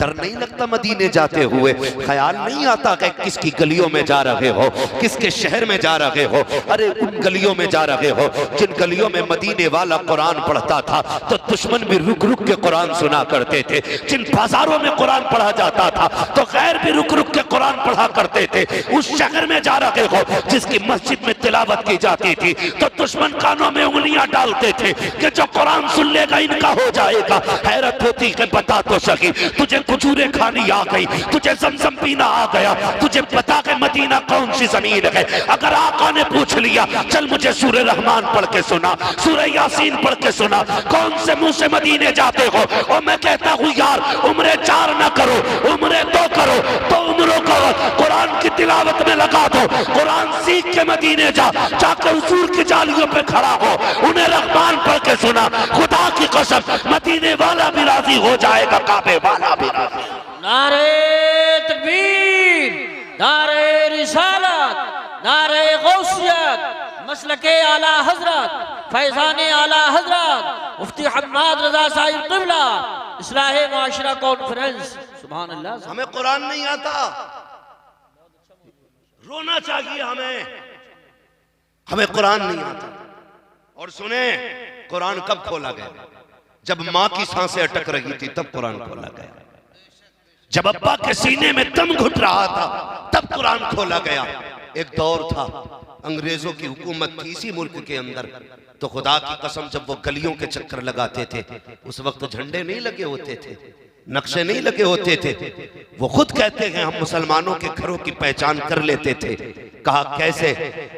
डर नहीं लगता मदीने जाते हुए? ख्याल नहीं आता कि किसकी गलियों में जा रहे हो, किसके शहर में जा रहे हो? अरे उन गलियों में जा रहे हो जिन गलियों में मदीने वाला कुरान पढ़ता था तो दुश्मन भी रुक रुक के कुरान सुना करते थे। जिन बाजारों में कुरान पढ़ा जाता था तो गैर भी रुक रुक के कुरान पढ़ा करते थे। उस शहर में जा रहे हो जिसकी मस्जिद में तिलावत की जाती थी तो दुश्मन कानों में उंगलियां डालते थे कि जो कुरान सुन लेगा इनका हो जाएगा। हैरत होती कि बता तो सकी, तुझे खजूरें खानी आ गई, तुझे ज़मज़म पीना आ गया, तुझे पता कि मदीना कौन सी जमीन है। अगर आका ने पूछ लिया चल मुझे सूरह रहमान पढ़ के सुना, सूरह यासीन पढ़ के सुना, कौन से मुंह से मदीने जाते हो? और मैं कहता हूँ यार उम्रे 4 ना करो, उम्रे 2 करो, तो उम्रों को कुरान की तिलावत में लगा दो। कुरान सीख के मदीने जाकर हुजूर की जालियों पे खड़ा हो, उन्हें रहमान पढ़ के सुना। खुदा की कसम मदीने वाला भी राजी हो जाएगा, काबे वाला भी राजी। नारे तकबीर, नारे रिसालत, नारे गौसियत, मसलके आला हजरत, फैजाने आला हजरत, मुफ्ती हम्माद रजा साहिब क़िबला, इस्लाहे माशरा कॉन्फ्रेंस। सुभान अल्लाह। हमें कुरान नहीं आता, रोना चाहिए हमें कुरान नहीं आता। और सुने, कुरान कब खोला गया? जब मां की सांसें अटक रही थी तब कुरान खोला गया। जब अब्बा के सीने में दम घुट रहा था तब कुरान खोला गया। एक दौर था, अंग्रेजों की हुकूमत थी इसी मुल्क के अंदर, तो खुदा की कसम जब वो गलियों के चक्कर लगाते थे उस वक्त झंडे नहीं लगे होते थे, नक्शे नहीं लगे होते थे। वो खुद कहते हैं हम मुसलमानों के घरों की पहचान कर लेते थे। कहा कैसे?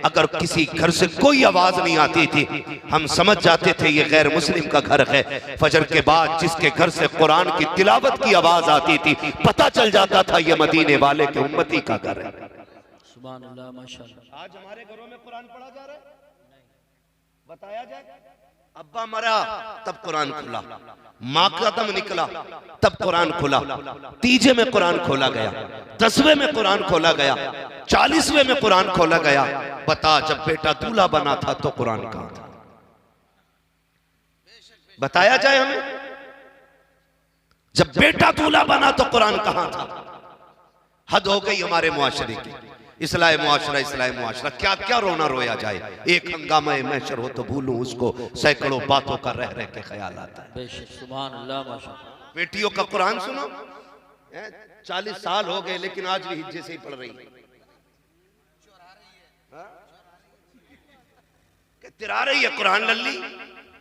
अगर किसी घर से कोई आवाज नहीं आती थी हम समझ जाते थे ये गैर मुस्लिम का घर है। फजर के बाद जिसके घर से कुरान की तिलावत की आवाज आती थी पता चल जाता था ये मदीने वाले के उम्मती का घर है। सुभान अल्लाह, माशाअल्लाह। आज हमारे घरों में कुरान पढ़ा जा रहा है? बताया जाए, अब्बा मरा तब कुरान खुला, माँ का दम निकला तब कुरान खुला, तीजे में कुरान खोला गया, 10वें में कुरान खोला गया, 40वें में कुरान खोला गया। बता, जब बेटा दूल्हा बना था तो कुरान कहां था? बताया जाए हमें, जब बेटा दूल्हा बना तो कुरान कहां था? हद हो गई हमारे मुआशरे की। इस्लाह मुआशरा, इस्लाह मुआशरा, क्या क्या रोना रोया जाए। एक हंगामा महशर हो तो भूलूं उसको, सैकड़ों बातों का रह रह के ख्याल आता है। सुभान अल्लाह, माशाअल्लाह। बेटियों का कुरान सुनो, 40 साल हो गए लेकिन आज भी हिज्जे से ही पढ़ रही है। तिरा रही है कुरान लल्ली,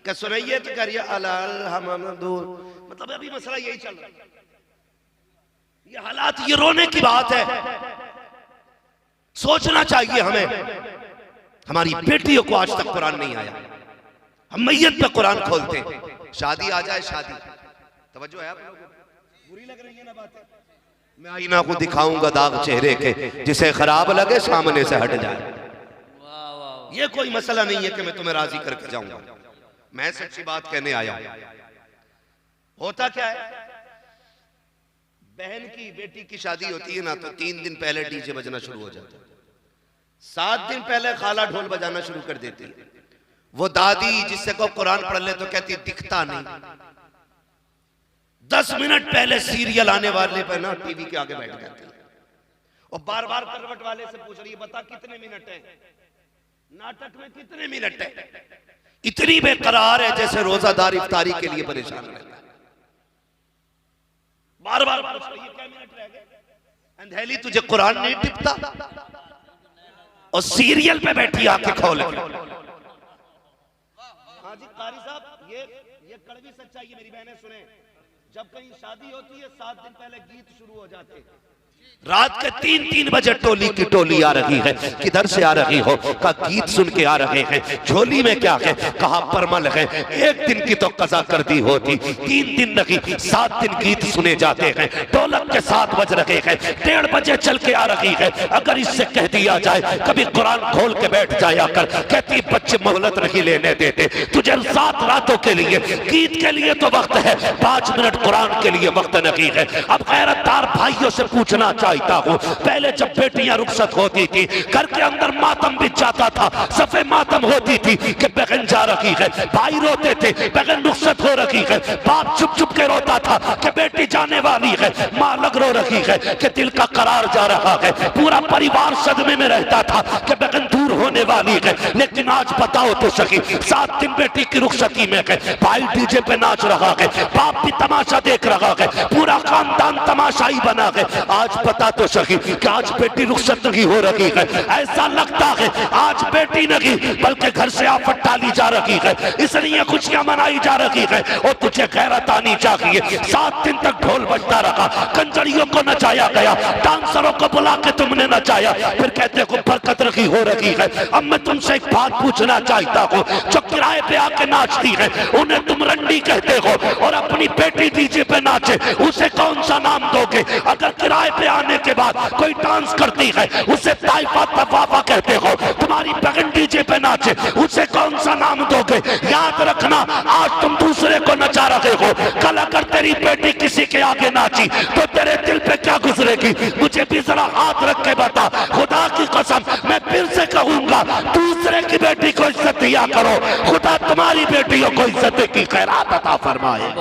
क्या सुनाइए तो करिए मतलब अभी मसला यही चल रहा है। ये हालात, ये रोने की बात है। सोचना चाहिए हमें, हमारी बेटियों को आज तक कुरान नहीं आया। हम मैयत पे कुरान खोलते हैं। शादी आ जाए, शादी, तवज्जो है आप लोगों को? बुरी लग रही है ना बातें? मैं आईना को दिखाऊंगा दाग चेहरे के, जिसे खराब लगे सामने से हट जाए। ये कोई मसला नहीं है कि मैं तुम्हें राजी करके जाऊंगा, मैं सच्ची बात कहने आया हूं। होता क्या है, बहन की बेटी की शादी होती है ना तो 3 दिन पहले डीजे बजना शुरू हो जाता है। 7 दिन पहले खाला ढोल बजाना शुरू कर देती है। वो दादी जिससे को कुरान पढ़ ले तो कहती दिखता नहीं। 10 मिनट पहले सीरियल आने वाले पर ना टीवी के आगे बैठ जाती है और बार बार करवट वाले से पूछ रही है बता कितने मिनट है, नाटक में कितने मिनट है। इतनी बेकरार है जैसे रोजादार इफ्तारी के लिए परेशान रहता है। बार बार पूछ रही है क्या मिनट रह गए। अंधेली तुझे कुरान नहीं टिपता और सीरियल पे बैठी आके खोल के। हाँ जी कारी साहब, ये कड़वी सच्चाई है मेरी बहनें सुने। जब कहीं शादी होती है 7 दिन पहले गीत शुरू हो जाते हैं। रात के 3-3 बजे टोली की टोली आ रही है। किधर से आ रही हो? का गीत सुन के आ रहे हैं। झोली में क्या है? कहा परमल है। 1 दिन की तो कज़ा कर दी होती, 3 दिन नहीं 7 दिन गीत सुने जाते हैं। ढोलक के 7 बज रहे हैं, 1:30 बजे चल के आ रही है। अगर इससे कह दिया जाए कभी कुरान खोल के बैठ जाया कर, कहती बच्चे मोहलत नहीं लेने देते तुझे 7 रातों के लिए, गीत के लिए तो वक्त है, 5 मिनट कुरान के लिए वक्त नहीं है। अब गैरतदार भाइयों से पूछना चाहता हूँ, पहले जब बेटियां रुखसत होती थी घर के अंदर मातम भी जाता था, सफे मातम होती थी कि बहन जा रही है, भाई रोते थे बहन रुखसत हो रही है, बाप चुप चुप के रोता था कि बेटी जाने वाली है, माँ लग रो रही है कि दिल का करार जा रहा है, पूरा परिवार सदमे में रहता था कि बहन दूर होने वाली है। लेकिन आज बताओ तो सही, 7 दिन बेटी की रुखसती में है, भाई डीजे पे नाच रहा है, बाप भी तमाशा देख रहा है, पूरा खानदान तमाशाई बना है। आज पता तो सही कि आज बेटी रुखसत नहीं हो रही है, ऐसा लगता है आज बेटी नहीं बल्कि घर से आफत डाली जा रही है, इसलिए खुशियां मनाई जा रही है। और तुझे गैरत आनी चाहिए। 7 दिन तक ढोल बजता रहा, कंजरियों को नचाया गया, डांसरों को बुला के तुमने नचाया, फिर कहते हो बरकत रखी हो रही है। अब मैं तुमसे एक बात पूछना चाहता हूँ, जो किराए पे आके नाचती है उन्हें तुम रंडी कहते हो, और अपनी बेटी डीजे पे नाचे उसे कौन सा नाम दोगे? अगर किराए पे आने के बाद कोई डांस करती है उसे ताइफा तवाफा कहते हो, तुम्हारी बहन डीजे पे नाचे उसे कौन सा नाम दोगे? याद रखना, आज तुम दूसरे को नचा रहे हो, कल अगर तेरी बेटी किसी के आगे नाची तो तेरे दिल पे क्या गुजरेगी? मुझे भी जरा हाथ रख के बता, खुदा की कसम मैं फिर से कहूंगा, दूसरे की बेटी को इज्जत दिया करो, खुदा तुम्हारी बेटियों को इज्जत की खैरात अता फरमाए।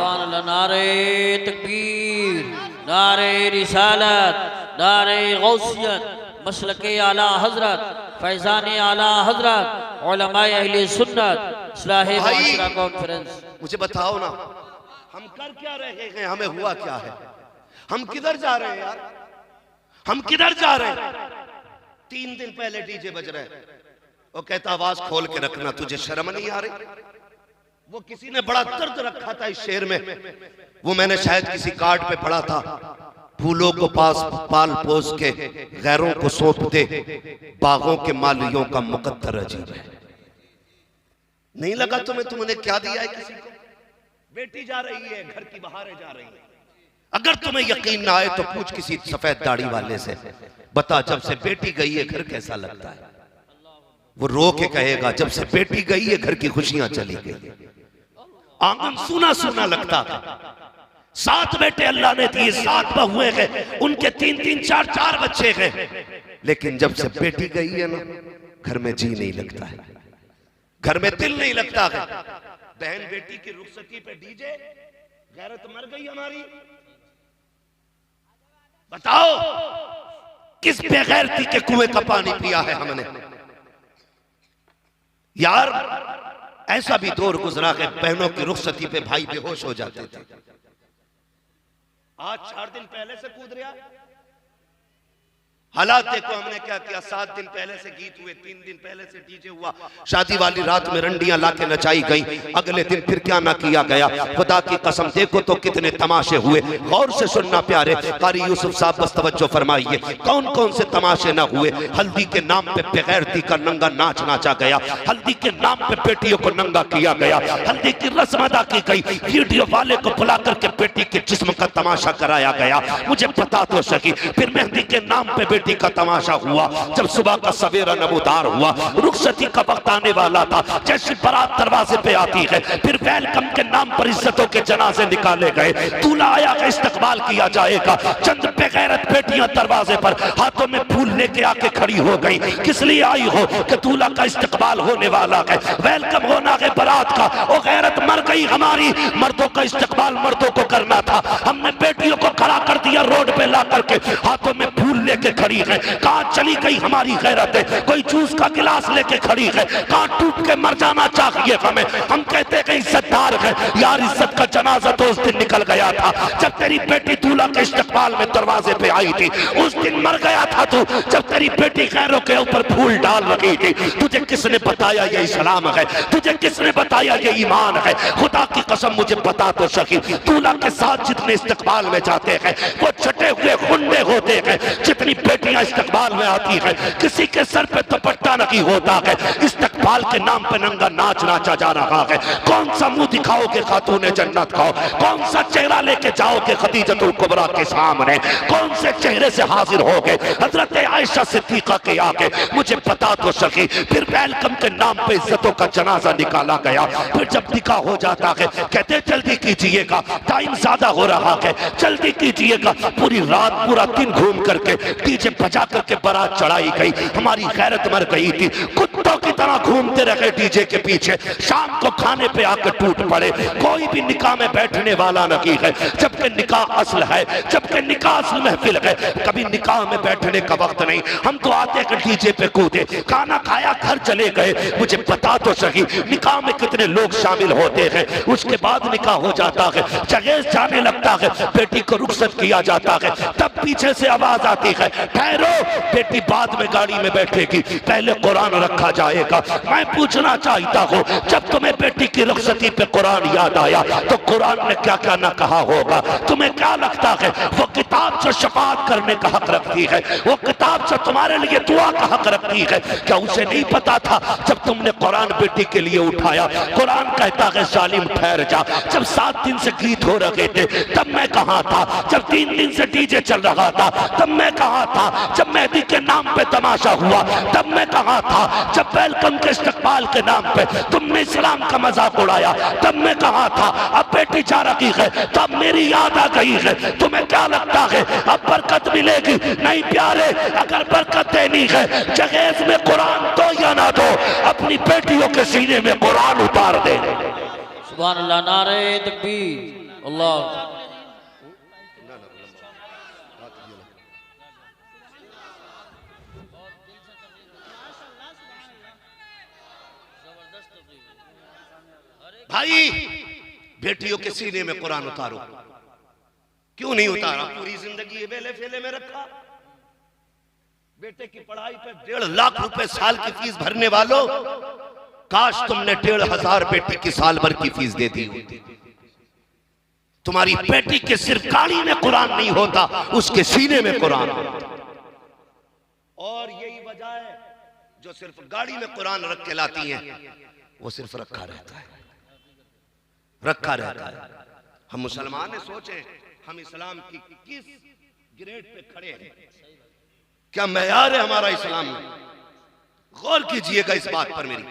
नारे तकबीर, नारे रिसालत, नारे गौसियत, मसलके आला हजरत, फैजान आला हजरत, उलमाए अहले सुन्नत, इस्लाहे माशरा कॉन्फ्रेंस। मुझे बताओ ना, हम कर क्या रहे हैं? हमें हुआ क्या है? हम किधर जा रहे हैं यार? हम किधर जा रहे हैं? 3 दिन पहले डीजे बज रहे हैं, वो कहता आवाज खोल के रखना, तुझे शर्म नहीं आ रही? वो किसी ने बड़ा दर्द रखा था इस शेर में, वो मैंने शायद किसी कार्ड पे पढ़ा था, फूलों को पास पाल पोस के गैरों को सौंप दे, बागों के मालियों का मुकद्दर अजीब है। नहीं लगा तुम्हें तुमने क्या दिया है किसी को? बेटी जा रही है, घर की बहारें जा रही है। अगर तुम्हें यकीन ना आए तो पूछ किसी सफेद दाढ़ी वाले से, बता जब से बेटी गई है घर कैसा लगता है? वो रो के कहेगा जब से बेटी गई है घर की खुशियां चली गई, आंगन सूना सूना लगता है। 7 बेटे अल्लाह ने दिए, 7 बहुएं हैं, उनके 3-3, 4-4 बच्चे हैं, लेकिन जब से बेटी गई है ना घर में जी नहीं लगता है, घर में दिल नहीं लगता है। बहन बेटी की रुखसती पे डीजे, गैरत मर गई हमारी। बताओ किस बेगैरती के कुएं का पानी पिया है हमने? यार ऐसा भी दौर गुजरा है बहनों की रुखसती पे भाई बेहोश हो जाते थे। आज 4 दिन पहले से कूद रहा। हालात देखो हमने क्या किया। 7 दिन पहले से गीत हुए, 3 दिन पहले से डीजे हुआ, शादी वाली रात में रंडियां लाके नचाई गई, अगले दिन फिर क्या ना किया गया। खुदा की कसम देखो तो कितने तमाशे हुए। गौर से सुनना प्यारे कारी यूसुफ साहब, बस तवज्जो फरमाइए, कौन कौन से तमाशे ना हुए। हल्दी के नाम पे बेगैरती का नंगा नाच नाचा गया, हल्दी के नाम पे बेटियों को नंगा किया गया, हल्दी की रस्म अदा की गई, वीडियो वाले को बुला करके बेटी के जिस्म का तमाशा कराया गया। मुझे पता तो सकी। फिर मेहंदी के नाम पे का तमाशा हुआ। जब सुबह का सवेरा नमूदार हुआ, रुखसती का वक्त आने वाला था, जैसी बारात दरवाजे पे आती है, फिर वेलकम के नाम पर इज्जतों के जनाजे निकाले गए, दूल्हा आया का इस्तकबाल किया जाएगा। चंद बेगैरत बेटियां दरवाजे पर हाथों में फूल लेके आके खड़ी हो गई। किस लिए आई हो? कि दूल्हा का इस्तकबाल होने वाला है, वेलकम होना है बारात का। वो गैरत मर गई हमारी। मर्दों का इस्तकबाल मर्दों को करना था, हमने बेटियों को खड़ा कर दिया रोड पे ला करके, हाथों में फूल लेके खड़ी है। कहां चली गई हमारी गैरत है? कोई जूस का गिलास लेके खड़ी है, कहां टूट के मर जाना चाहिए हमें। हम कहते हैं कि इज्जतदार है यार, इज्जत का जनाजा तो उस दिन निकल गया था जब तेरी बेटी दूल्हा के इस्तकबाल में दरवाजे पे आई थी। उस दिन मर गया था तू जब तेरी बेटी गैरों के ऊपर फूल डाल रही थी। तुझे किसने बताया ये इस्लाम है? तुझे किसने बताया ये ईमान है? खुदा की कसम मुझे बता तो सकी। दूल्हा के साथ जितने इस्तकबाल में जाते हैं वो छटे हुए गुंडे होते हैं, जितनी बेटियां इस्तकबाल में आती है, किसी के सर पे दुपट्टा नहीं होता है, इस्तकबाल के नाम पे नंगा नाच नाचा जा रहा है। कौन सा मुंह दिखाओगे खातूने जन्नत को, कौन सा चेहरा लेके जाओगे खदीजतुल कुबरा के सामने, कौन से चेहरे से हाजिर होगे हजरत आयशा सिद्दीका के आगे, मुझे बता तो सकी। फिर वेलकम के नाम पे इज्जतों का जनाजा निकाला गया। फिर जब निकाह हो जाता है कहते जल्दी कीजिएगा, टाइम ज्यादा हो रहा है, जल्दी कीजिएगा। पूरी रात पूरा दिन घूम करके डीजे बजा करके बारात चढ़ाई गई। हमारी गैरत मर गई थी, कुत्तों की तरह घूमते रहे डीजे के पीछे। शाम को खाने पे आकर टूट पड़े, कोई भी निकाह में बैठने वाला नहीं है, जबकि निकाह असल है, जबकि निकाह असल महफिल है। कभी निकाह में बैठने का वक्त नहीं, हम तो आते कि डीजे पे कूदे, खाना खाया घर चले गए। मुझे बता तो सही निकाह में कितने लोग शामिल होते हैं। उसके बाद निकाह हो जाता है, जहेज जाने लगता है, बेटी को रुखसत किया जाता है, तब पीछे से आवाज आती है ठहरो बेटी बाद में गाड़ी में बैठेगी, पहले कुरान रखा जाएगा। मैं पूछना चाहता हूँ जब तुम्हें बेटी की रुखसती पे कुरान याद आया तो कुरान ने क्या क्या ना कहा होगा? तुम्हें क्या लगता है वो किताब जो शफाअत करने का हक रखती है, वो किताब जो तुम्हारे लिए दुआ का हक रखती है, क्या उसे नहीं पता था जब तुमने कुरान बेटी के लिए उठाया? कुरान कहता है जालिम ठहर जा। जब 7 दिन से गीत हो रहे थे तब मैं कहाँ था? जब 3 दिन से डीजे चल रहा था तब मैं कहाँ था? जब मेहदी के नाम पे तमाशा हुआ तब मैं कहाँ था? जब वेलकम के इस्तकबाल के नाम पे तुमने इस्लाम का मजाक उड़ाया तब मैं कहाँ था? अब बेटी जा रही है तब मेरी याद आ गई है। तुम्हें क्या लगता है अब बरकत मिलेगी? नहीं प्यारे, अगर बरकत देनी है जहेज में कुरान दो या ना दो, अपनी बेटियों के सीने में कुरान उतार दे। सुभान अल्लाह, नारे तकबीर, अल्लाह। भाई बेटियों के सीने में कुरान उतारो। क्यों नहीं उतारा? पूरी जिंदगी बेले फेले में रखा। बेटे की पढ़ाई पे 1.5 लाख रुपए साल की फीस भरने वालों, काश तुमने 1,500 बेटी की साल भर की फीस दे दी होती। तुम्हारी बेटी के सिर्फ गाड़ी में कुरान नहीं होता, उसके सीने में कुरान होता। और यही वजह है जो सिर्फ गाड़ी में कुरान रख के लाती हैं वो सिर्फ रखा रहता है, रखा रहता है। हम मुसलमान ने सोचे हम इस्लाम की किस ग्रेड पे खड़े हैं, क्या मैयार है हमारा इस्लाम में? गौर कीजिएगा इस बात पर मेरी,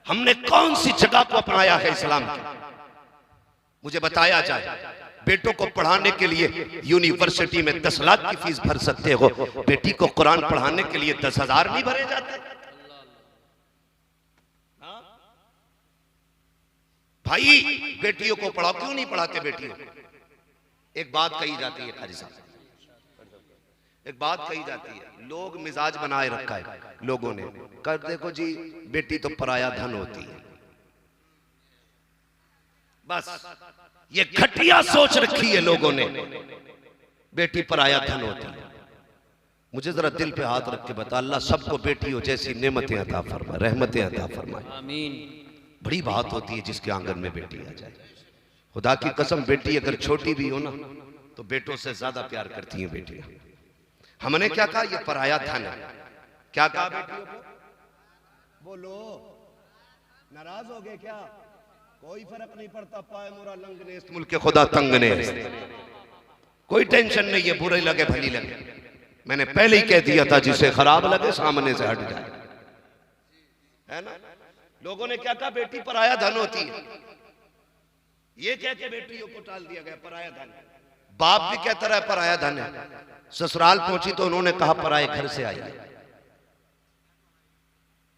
हमने कौन सी जगह को अपनाया है इस्लाम की? मुझे बताया जाए, बेटों को पढ़ाने के लिए यूनिवर्सिटी में 10 लाख की फीस भर सकते हो, बेटी को कुरान पढ़ाने के लिए 10,000 नहीं भरे जाते? भाई बेटियों को पढ़ाओ, क्यों नहीं पढ़ाते बेटियों को? एक बात कही जाती है कारी साहब, एक बात कही जाती है, लोग मिजाज बनाए रखा है लोगों ने, कर देखो जी बेटी तो पराया धन होती है। बस ये घटिया सोच रखी है लोगों ने, बेटी पराया धन होती है। मुझे जरा दिल पे हाथ रख के बता, अल्लाह सबको बेटियों जैसी नेमतें अता फरमाए, रहमतें अता फरमाए। आमीन। बड़ी बात होती है जिसके आंगन में बेटी आ जाए। खुदा की कसम, बेटी अगर छोटी भी हो ना तो बेटों से ज्यादा प्यार करती हैं बेटियां। हमने क्या कहा? ये पराया धन है। क्या कहा बेटियों को? बोलो, नाराज हो गए क्या? कोई फर्क नहीं पड़ता, पाए मोरा लंग ने मुल्क के खुदा तंग ने, कोई टेंशन नहीं है, बुरे लगे भली लगे। मैंने पहले ही कह दिया था जिसे खराब लगे सामने से हट जाए, है ना? लोगों ने क्या कहा? बेटी पराया धन होती है, ये कह के बेटियों को टाल दिया गया पराया धन। बाप भी कहता रहा पराया धन है, ससुराल पहुंची तो उन्होंने कहा पराए घर से आई।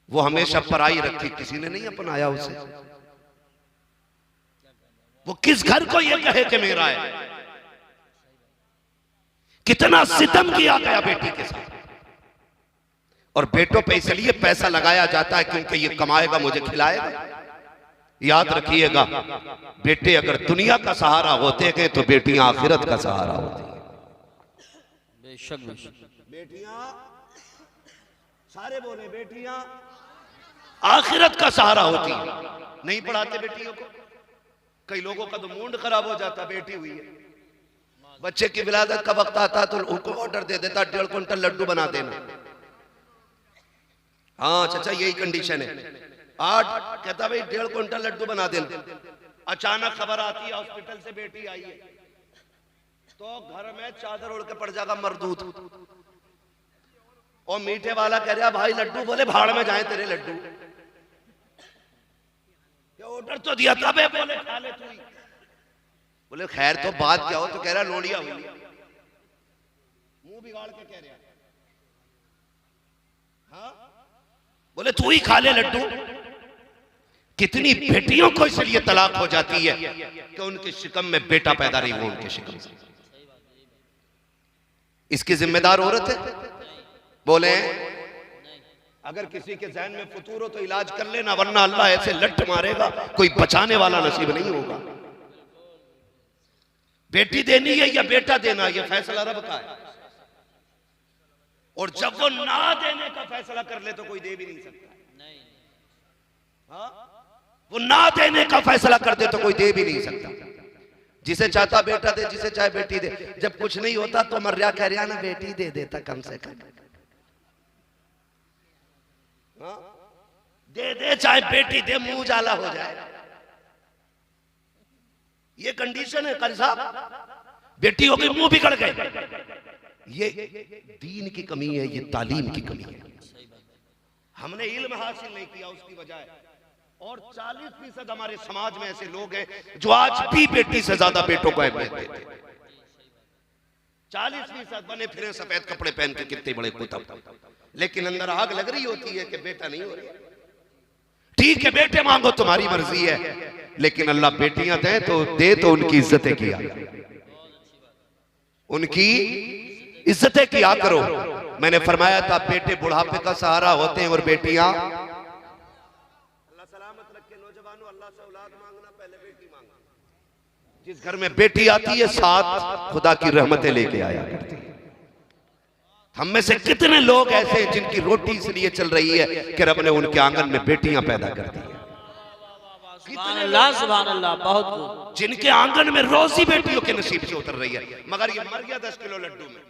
वो हमेशा पराई रखी, किसी ने नहीं अपनाया उसे। वो किस घर को ये कहे कि मेरा है? कितना सितम किया गया बेटी के साथ। और बेटों पे इसलिए पैसा लगाया जाता है क्योंकि ये कमाएगा, मुझे खिलाएगा। याद रखिएगा, बेटे अगर दुनिया का सहारा होते हैं तो बेटियां आखिरत का सहारा होती हैं। बेशक बेटियां, सारे बोले बेटियां आखिरत का सहारा होती हैं। नहीं पढ़ाते बेटियों को। कई लोगों का तो मूड खराब हो जाता, बेटी हुई है बच्चे की विलादत का वक्त आता तो उनको ऑर्डर दे देता 1.5 क्विंटल लड्डू बना देना। हाँ चाचा यही कंडीशन है। आज कहता भाई 1.5 क्विंटल लड्डू बना देना। अचानक खबर आती है हॉस्पिटल से बेटी आई है, तो घर में चादर उड़ के पड़ जाएगा मरदूत। और मीठे वाला कह रहा भाई लड्डू, बोले भाड़ में जाए तेरे लड्डू, ऑर्डर तो दिया था बे, बोले खा ले तू ही। बोले खैर तो बात क्या हो, तो कह रहा लोड़िया हुई, मुंह बिगाड़ के कह रहा हाँ, बोले तू ही खा ले लड्डू। कितनी बेटियों को इसलिए तलाक हो जाती है कि उनके शिकम में बेटा पैदा नहीं हुआ, उनके शिकम से। इसकी जिम्मेदार औरत है? बोले अगर किसी के जहन में फतूर हो तो इलाज कर लेना, वरना अल्लाह ऐसे लट मारेगा कोई बचाने वाला नसीब नहीं होगा। बेटी देनी है या बेटा देना, यह फैसला रब का है। और जब वो ना देने का फैसला कर ले तो कोई दे भी नहीं सकता। हाँ? वो ना देने का फैसला कर दे तो कोई दे भी नहीं सकता। जिसे चाहता बेटा दे, जिसे चाहे बेटी दे। जब कुछ नहीं होता तो मर्या कह रहा ना बेटी दे देता कम से कम। हाँ? दे दे चाहे बेटी दे, मुंह जाला हो जाए। ये कंडीशन है कारी साहब। बेटी हो गई मुंह बिगड़ गए। ये दीन की कमी है, ये तालीम की कमी है। हमने इल्म हासिल नहीं किया उसकी वजह। और 40% हमारे समाज में ऐसे लोग हैं जो आज भी बेटी से ज्यादा बेटों को अहमियत देते हैं। 40% बने फिरे सफेद कपड़े पहन के कितने बड़े कुतब, लेकिन अंदर आग लग रही होती है कि बेटा नहीं हो रहा। ठीक है बेटे मांगो, तुम्हारी मर्जी है, लेकिन अल्लाह बेटियां दे तो उनकी इज्जतें किया, उनकी इज्जतें किया करो। मैंने फरमाया था बेटे बुढ़ापे का सहारा होते हैं और बेटियां, अल्लाह सलामत रखे नौजवानों, अल्लाह से औलाद मांगना, पहले बेटी मांगना। जिस घर में बेटी आती है साथ खुदा की रहमतें लेके आया करती है। हम में से कितने लोग ऐसे हैं जिनकी रोटी इसलिए चल रही है कि रब ने उनके आंगन में बेटियां पैदा कर दी है। सुभान अल्लाह, बहुत खूब। जिनके आंगन में रोजी बेटियों के नसीब से उतर रही है, मगर ये मर गया 10 किलो लड्डू में।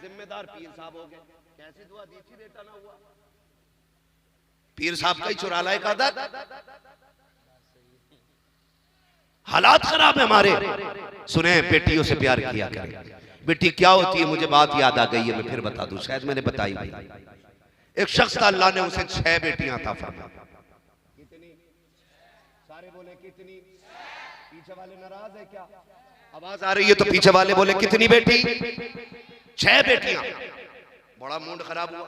जिम्मेदार पीर साहब हो गए, कैसी दुआ दी थी बेटा ना हुआ। पीर साहब का ही चुरा लाए का दर। हालात खराब है हमारे। सुने बेटियों से प्यार किया करें। बेटी क्या होती है, मुझे बात याद आ गई है, मैं फिर बता दूं, शायद मैंने बताई भी। एक शख्स था, अल्लाह ने उसे 6 बेटियां अता फरमाई। कितनी? सारे बोले कितनी? पीछे वाले नाराज है क्या? आवाज आ रही है तो पीछे वाले बोले कितनी बेटी? 6 बेटियां। बड़ा मूड खराब हुआ।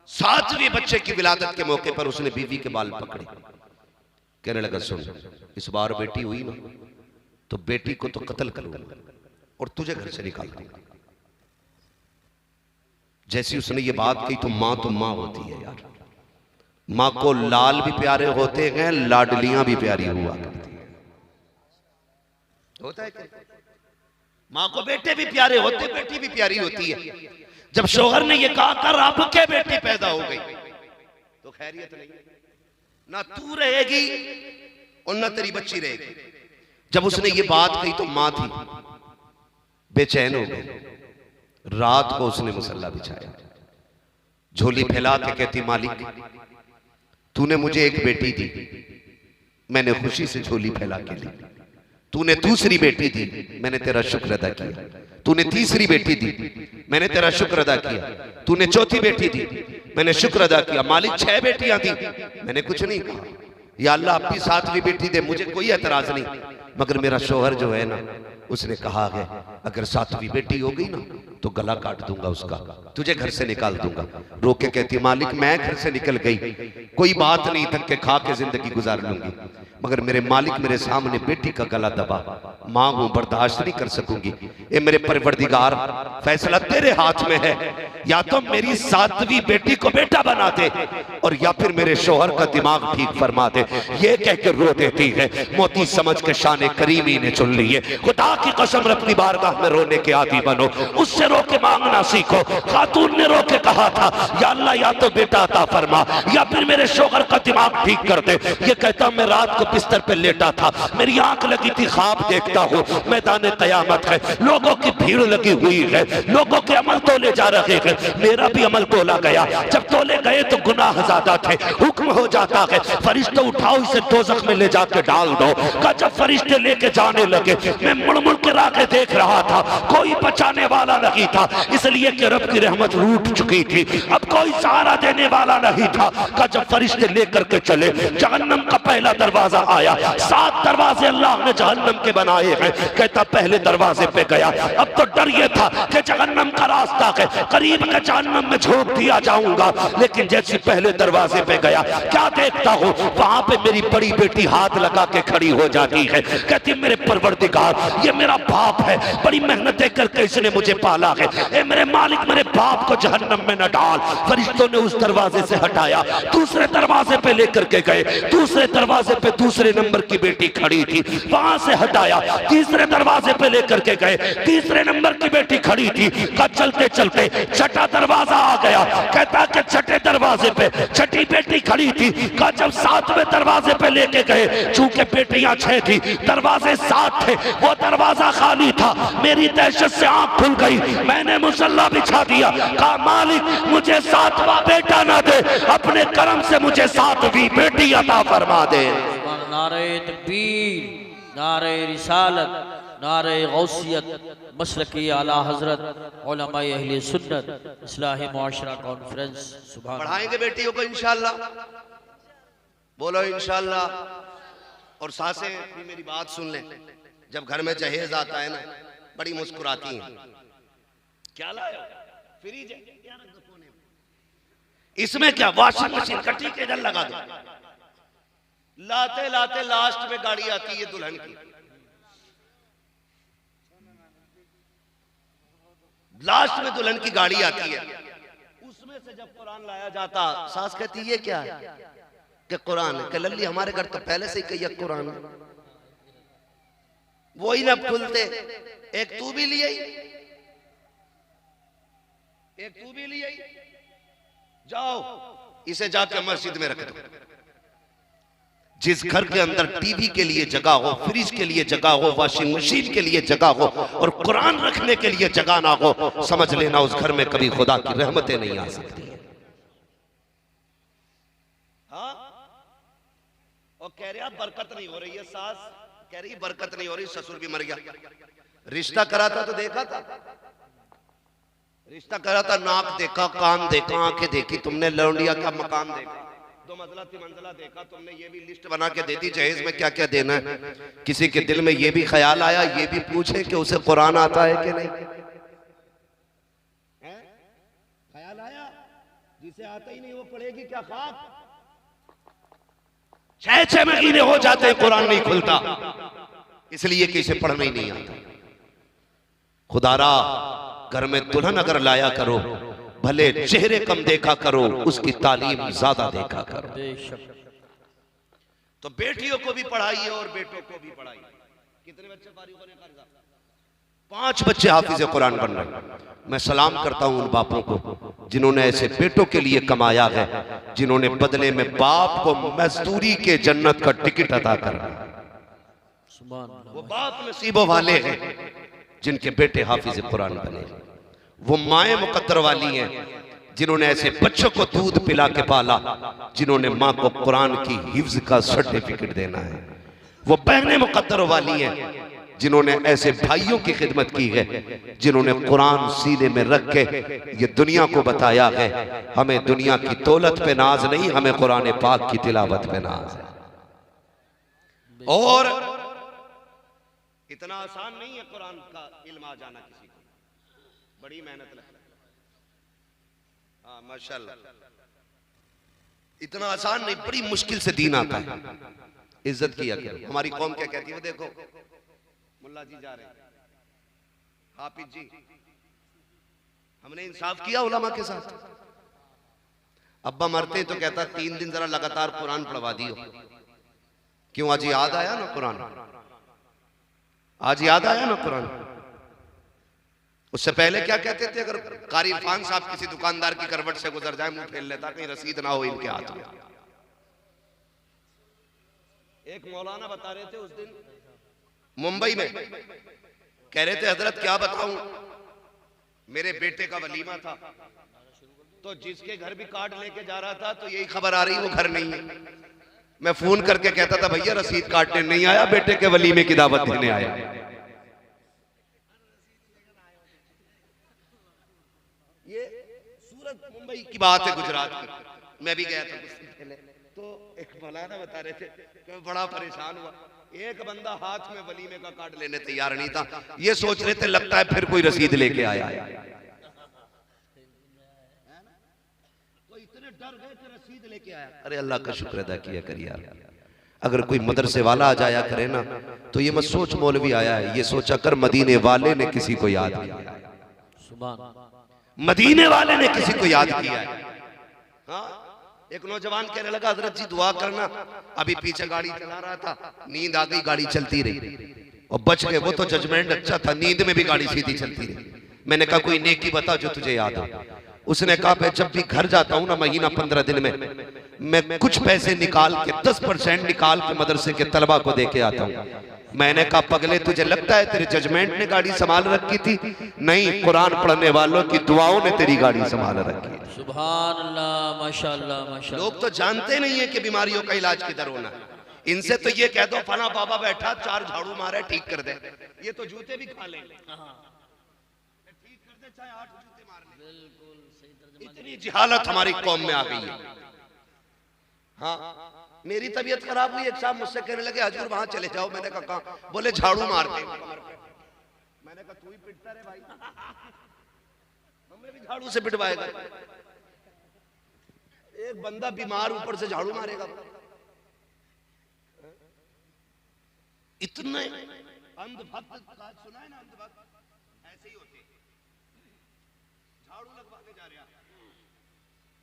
7वें बच्चे की विलादत के मौके पर उसने बीवी के बाल पकड़े, कहने लगा सुन, इस बार बेटी हुई ना तो बेटी को तो कत्ल करूंगा और तुझे घर से निकाल दूंगा। जैसी उसने ये बात कही तो माँ होती है यार। माँ को लाल भी प्यारे होते हैं, लाडलियां भी प्यारी हुआ करती है। होता है क्या? माँ को बेटे भी प्यारे होते, बेटी भी प्यारी होती है। जब शोहर ने ये कहा कर अब के बेटी पैदा हो गई तो खैरियत नहीं, ना तू रहेगी और ना तेरी बच्ची रहेगी। जब उसने ये बात कही तो माँ थी बेचैन हो गई। रात को उसने मुसल्ला बिछाया, झोली फैला के कहती मालिक तूने मुझे एक बेटी दी, मैंने खुशी से झोली फैला के ली। तूने दूसरी बेटी दी, मैंने तेरा शुक्र अदा किया। तूने तीसरी बेटी दी, मैंने तेरा शुक्र अदा किया। तूने चौथी बेटी दी, मैंने शुक्र अदा किया। मालिक 6 बेटियां दी, मैंने कुछ नहीं कहा। या अल्लाह अपनी 7वीं बेटी दे, मुझे कोई एतराज नहीं, मगर मेरा शोहर जो है ना उसने कहा है अगर 7वीं बेटी हो गई ना तो गला काट दूंगा उसका, तुझे घर से निकाल दूंगा। रो के कहती मालिक मैं घर से निकल गई, कोई बात नहीं, धक्के खा के जिंदगी गुजार लूंगी, मगर मेरे मालिक मेरे सामने बेटी का गला दबा, मां हूं बर्दाश्त नहीं कर सकूंगी। ए मेरे परवरदिगार फैसला तेरे हाथ में है, या तो मेरी 7वीं बेटी को बेटा बना दे और या फिर मेरे शोहर का दिमाग ठीक फरमा दे। ये कह के रो देती है। मोती समझ के शान करीमी ने चुन ली है। खुदा की कसम अपनी बारगाह में रोने के आदी बनो, उससे रो के मांगना सीखो। खातून ने रो के कहा था या अल्लाह या तो बेटा अता फरमा या फिर मेरे शोहर का दिमाग ठीक कर दे। ये कहता मैं रात को बिस्तर पे लेटा था, मेरी आंख लगी थी, ख्वाब देखता देखता हूँ मैदान क़यामत है, लोगों की भीड़ लगी हुई है, लोगों के अमल तोले जा रहे हैं। मेरा भी अमल तोला गया, जब तोले गए तो गुनाह ज़्यादा थे। हुक्म हो जाता है फरिश्ते उठाओ इसे दोज़ख में ले जाके डाल दो। का जब फरिश्ते लेके जाने लगे मैं मुड़ मुड़ के राह देख रहा था, कोई बचाने वाला नहीं था, इसलिए कि रब की रहमत रूठ चुकी थी, अब कोई सहारा देने वाला नहीं था। का जब फरिश्ते लेकर के चले जहन्नम का पहला दरवाजा आया, 7 दरवाजे अल्लाह ने जहन्नम के बनाए हैं। कहता पहले दरवाजे पे गया, अब तो डर ये था कि जहन्नम का रास्ता है, करीब के जहन्नम में झोंक दिया जाऊंगा। लेकिन जैसे पहले दरवाजे पे गया क्या देखता हूँ, वहां पे मेरी बड़ी बेटी हाथ लगा के खड़ी हो जाती है। कहती मेरे परवरदिगार ये मेरा बाप है, बड़ी मेहनतें करके इसने मुझे पाला है, ए मेरे मालिक मेरे बाप को जहन्नम में न डाल। फरिश्तों ने उस दरवाजे से हटाया, दूसरे दरवाजे पे लेकर के गए, दूसरे दरवाजे पे दूसरे नंबर की बेटी खड़ी थी, वहां से हटाया, तीसरे दरवाजे पे लेकर के गए, तीसरे नंबर की बेटी खड़ी थी। का चलते चलते छठा दरवाजा आ गया, कहता कि छठे दरवाजे पे छठी बेटी खड़ी थी। का जब 7वें दरवाजे पे लेके गए, चूंकि बेटियां 6 थी, दरवाजे 7 थे, वो दरवाजा खाली था। मेरी दहशत से आंख खुल गई, मैंने मुसल्ला बिछा दिया, कहा मालिक मुझे 7वां बेटा ना दे, अपने करम से मुझे 7वीं बेटी अता फरमा दे। नारे तकबीर, नारे रिसालत, नारे गौसियत, मसलकी आला हजरत उलमाए अहले सुन्नत इस्लाही मुआशरा कॉन्फ्रेंस। सुभान पढ़ाएंगे बेटियों को इंशाअल्लाह, बोलो इंशाअल्लाह। और सासें भी मेरी बात सुन लें, जब घर में जहेज आता है ना बड़ी मुस्कुराती हैं, क्या लाए फ्रिज है इसमें क्या वॉशिंग मशीन का ठीक इधर लगा दो। लाते लाते लास्ट में गाड़ी आती है दुल्हन की, लास्ट में दुल्हन की गाड़ी आती है, उसमें से जब कुरान लाया जाता सास कहती ये क्या है कि कुरान है। कि लल्ली हमारे घर तो पहले से ही कही कुरान है, वही ना खुलते, एक तू भी लिए एक तू भी लिए, जाओ इसे जाके मस्जिद में रख दो। जिस घर के अंदर टीवी के लिए जगह हो, फ्रिज के लिए जगह हो, वॉशिंग मशीन के लिए जगह हो और कुरान रखने के लिए जगह ना हो, समझ लेना उस घर में कभी खुदा की रहमतें नहीं आ सकती है। हाँ? और कह रहे बरकत नहीं हो रही है, सास कह रही बरकत नहीं हो रही, ससुर भी मर गया। रिश्ता करा था तो देखा था, रिश्ता करा था, नाक देखा, कान देखा, आंखें देखी तुमने, लौंडिया का मकान देखा, 2 मंजिला 3 मंजिला देखा तुमने, ये भी लिस्ट बना के दे दी जहेज में क्या क्या देना है। किसी के दिल में ये भी ख्याल आया, ये भी पूछे कि उसे कुरान आता है कि नहीं, ख्याल आया? जिसे आता ही नहीं वो पढ़ेगी क्या खाक? 6 महीने हो जाते हैं कुरान नहीं खुलता, इसलिए कि इसे पढ़ना ही नहीं आता। खुदारा घर में दुल्हन अगर लाया करो, भले चेहरे कम देखा करो, उसकी तालीम ज्यादा देखा करो। तो बेटियों को भी पढ़ाइए और बेटों को भी पढ़ाइए। कितने बच्चे फारिग होने कर्जा? 5 बच्चे हाफिज कुरान बन रहे। मैं सलाम करता हूं उन बापों को जिन्होंने ऐसे बेटों के लिए कमाया है, जिन्होंने बदले में बाप को मजदूरी के जन्नत का टिकट अदा करा। वो बाप नसीबों वाले हैं जिनके बेटे हाफिज कुरान बने। वो माएँ मुकद्दर वाली हैं जिन्होंने ऐसे बच्चों को दूध पिला के पाला, जिन्होंने माँ को कुरान की हिफ्ज का सर्टिफिकेट देना है। वो बहनें मुकद्दर वाली हैं जिन्होंने ऐसे भाइयों की खिदमत की है, जिन्होंने कुरान सीने में रख के ये दुनिया को बताया है हमें दुनिया की दौलत पे नाज नहीं, हमें कुरान पाक की तिलावत पे नाज है। और इतना आसान नहीं है कुरान का इल्म आ जाना किसी को, बड़ी मेहनत लगती है। हाँ माशाल्लाह, इतना आसान नहीं, बड़ी मुश्किल से दीन आता है। इज्जत किया करो। हमारी कौम क्या कहती है, देखो मुल्ला जी जा रहे हैं, हाफिज जी, हमने इंसाफ किया उलमा के साथ। अब्बा मरते तो कहता 3 दिन जरा लगातार कुरान पढ़वा दियो। क्यों? आज याद आया ना कुरान, आज याद आया ना कुरान। उससे पहले क्या कहते थे, अगर कारी इरफान साहब किसी दुकानदार की करवट से गुजर जाए मुंह फेर लेता, कहीं रसीद ना हो इनके हाथ में। एक मौलाना बता रहे थे उस दिन मुंबई में कह रहे थे हजरत क्या बताऊं, मेरे बेटे का वलीमा था, तो जिसके घर भी कार्ड लेके जा रहा था तो यही खबर आ रही वो घर नहीं है। मैं फोन करके कहता था भैया रसीद काटने नहीं आया, बेटे के वलीमे की दावत देने आया। ये सूरत मुंबई की बात है, गुजरात की। मैं भी गया था कुछ दिन पहले, तो एक मौलाना बता रहे थे कि मैं बड़ा परेशान हुआ, एक बंदा हाथ में वलीमे का कार्ड लेने तैयार नहीं था। ये सोच रहे थे लगता है फिर कोई रसीद लेके आया, तो इतने डर गए कि रसीद लेके आया। अरे अल्लाह का शुक्र अदा किया करिए। अगर कोई मदरसे वाला आ जाया करे ना तो ये मत सोच मौलवी आया है, ये सोचा कर मदीने वाले ने किसी को याद किया, मदीने वाले ने किसी को याद किया है। हाँ, एक नौजवान कहने लगा हजरत जी दुआ करना, अभी पीछे गाड़ी चला रहा था, नींद आ गई, गाड़ी चलती रही और बच गए। वो तो जजमेंट अच्छा था, नींद में भी गाड़ी सीधी चलती रही। मैंने कहा कोई नेकी बता जो तुझे याद हो। उसने कहा मैं जब भी घर जाता हूं ना महीना 15 दिन में, मैं कुछ पैसे निकाल के 10% निकाल के मदरसे के तलबा को दे के आता हूं। मैंने कहा पगले तुझे लगता है तेरे जजमेंट ने गाड़ी संभाल रखी थी? नहीं, कुरान पढ़ने वालों की दुआओं ने तेरी गाड़ी संभाल रखी है। सुभान अल्लाह, माशाअल्लाह माशाअल्लाह। लोग तो जानते नहीं है कि बीमारियों का इलाज किधर होना है। इनसे तो ये कह दो फला बाबा बैठा 4 झाड़ू मारे ठीक कर दे, ये तो जूते भी खा ले, ठीक कर दे चाहे 8 जूते मार ले। बिल्कुल सही तर्जुमा। इतनी जिहालत हमारी कौम में आ गई है। हाँ, मेरी तबीयत खराब हुई, एक साहब मुझसे कहने लगे हजूर वहां चले जाओ। मैंने कहा कहां? बोले झाड़ू मारते। मैंने कहा तू ही पिटता रे भाई, हमें भी झाड़ू से पिटवाएगा। एक बंदा बीमार ऊपर से झाड़ू मारेगा। इतने अंधभक्त सुना है ना, अंधभक्त ऐसे ही होते, झाड़ू लगवाने जा रहा,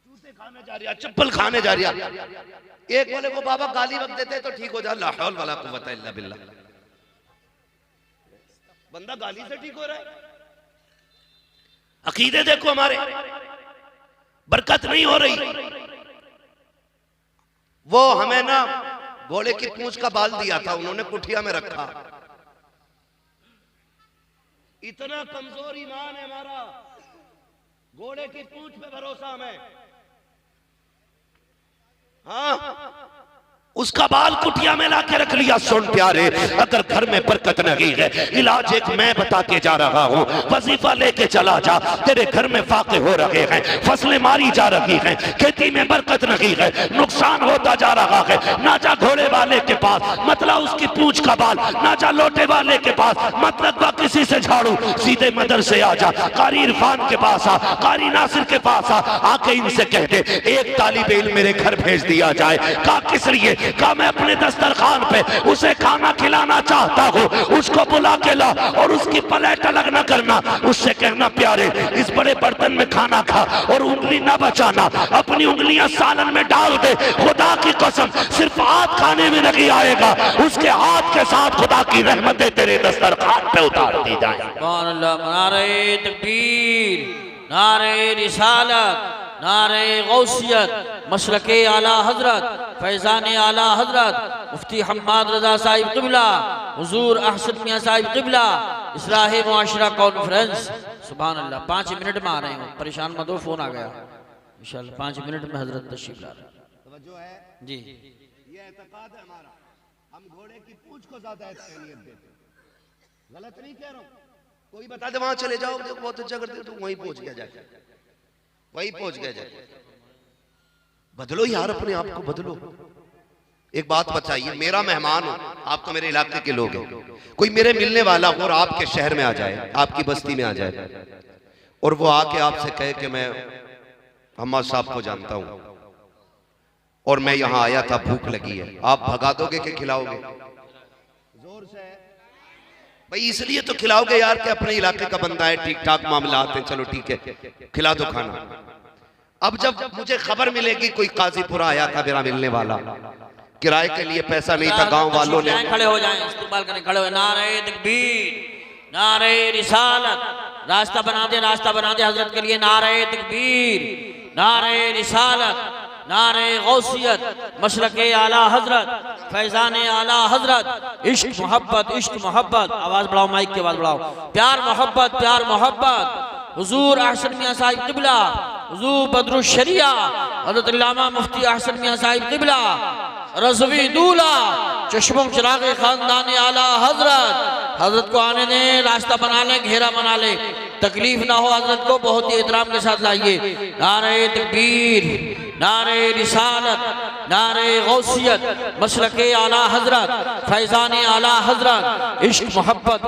जूते खाने जा रहा, चप्पल खाने जा रहा। एक बोले वो बाबा गाली वक्त देते तो ठीक हो जा, ला हौल वला कुव्वता इल्ला बिल्लाह। बंदा गाली से ठीक हो रहा है। अकीदे देखो हमारे, बरकत नहीं हो रही। वो हमें ना घोड़े की पूंछ का बाल दिया था, उन्होंने कुठिया में रखा। इतना कमजोर ईमान है हमारा, घोड़े की पूंछ पे भरोसा हमें। हाँ, उसका बाल कुटिया में लाके रख लिया। सुन प्यारे, अगर घर में बरकत नहीं है, इलाज एक मैं बता के जा रहा हूँ, वजीफा लेके चला जा। तेरे घर में फाके हो रहे हैं, फसलें मारी जा रही हैं, खेती में बरकत नहीं है, नुकसान होता जा रहा है। ना जा घोड़े वाले के पास, मतलब उसकी पूंछ का बाल, ना जा लोटे वाले के पास, मतलब किसी से झाड़ू, सीधे मदरसे आ जा, कारी इरफान के पास आ, कारी नासिर के पास आ, आके इनसे कह दे एक तालिबे इल्म मेरे घर भेज दिया जाए। कहा किस लिए? कहा मैं अपने दस्तरखान पे उसे खाना खिलाना चाहता हूँ, उसको बुला के ला और उसकी प्लेट अलग न करना। उससे कहना प्यारे इस बड़े बर्तन में खाना खा और उंगली न बचाना, अपनी उंगलियां सालन में डाल दे। खुदा की कसम सिर्फ हाथ खाने में नहीं आएगा, उसके हाथ के साथ खुदा की रहमतें तेरे दस्तरखान पे उतार दी जाए। नारे तकबीर, नारे रिसालत, नारे गौसियत, मशरके आला हजरत, फैजान आला हजरत, मुफ्ती हम्माद रजा साहिब क़िबला, हुजूर अहसन मियां साहिब क़िबला, इस्लाह मुआशरा कॉन्फ्रेंस। सुभान अल्लाह। 5 मिनट में आ रहे हैं, परेशान मत हो, फोन आ गया इंशाअल्लाह। 5 मिनट में हजरत तशरीफ ला रहे हैं जी। ये एतकाद है हमारा, हम घोड़े की पूंछ को ज्यादा अहमियत देते हैं। गलत नहीं कह रहा हूं, कोई बता दे वहां चले जाओ, देखो बहुत अच्छा करते हो, तो वहीं पहुंच गया जाके, वहीं पहुंच गया जाके। बदलो यार, अपने आप को बदलो। एक बात बताइए, मेरा मेहमान हो, आप तो मेरे इलाके के लोग हैं, कोई मेरे मिलने वाला हो और आपके शहर में आ जाए, आपकी बस्ती में आ जाए और वो आके आपसे कहे कि मैं हम्माद साहब को जानता हूं और मैं यहां आया था, भूख लगी है, आप भगा दोगे कि खिलाओगे? जोर से भाई, इसलिए तो खिलाओगे यार कि अपने इलाके का बंदा है, ठीक ठाक मामला आते हैं, चलो ठीक है खिला दो खाना। अब जब मुझे खबर मिलेगी कोई काजीपुरा आया था मेरा मिलने वाला, किराए के लिए पैसा नहीं था, गांव वालों ने, खड़े हो जाएं, इस्तेमाल करें, खड़े हो। नारे तकबीर, नारे रिसालत, रास्ता बना दे, रास्ता बना दे हजरत के लिए। नारे तकबीर, नारे रिसालत, नारे गौसियत मशरक आला हजरत फैजान आला हजरत इश्क मोहब्बत आवाज बढ़ाओ, माइक की आवाज बढ़ाओ। प्यार मोहब्बत हुजूर अहसन मियां साहिब क़िबला, हुजूर बदरुश शरिया हज़रत अल्लामा मुफ्ती अहसन मियां साहिब क़िबला, रज़वी दूल्हा चश्मों चिराग खानदान आला हजरत को आने दें, रास्ता बना ले, घेरा बना ले, तकलीफ ना हो हजरत को बहुत ही एहतराम के साथ लाइए। नारे तकबीर, नारे रिसालत, नारे गौसियत मशरक आला हजरत फैजान आला हजरत इश्क मोहब्बत